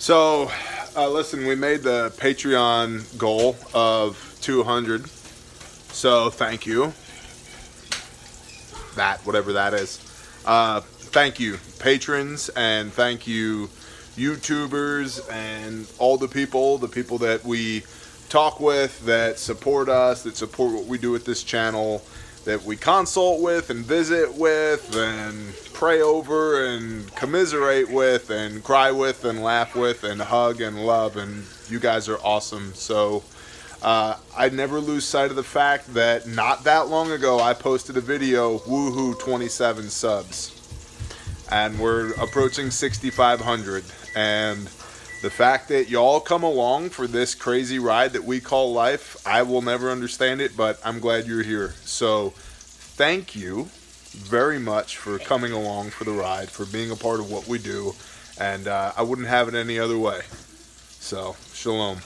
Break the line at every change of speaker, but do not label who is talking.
So, listen, we made the Patreon goal of 200. So, thank you. Whatever that is. Thank you, patrons, and thank you, YouTubers, and all the people that we talk with, that support us, that support what we do with this channel, that we consult with and visit with and pray over and commiserate with and cry with and laugh with and hug and love, and you guys are awesome. So I never lose sight of the fact that not that long ago I posted a video, woohoo, 27 subs, and we're approaching 6,500, and the fact that y'all come along for this crazy ride that we call life, I will never understand it, but I'm glad you're here. So thank you very much for coming along for the ride, for being a part of what we do, and I wouldn't have it any other way. So, shalom.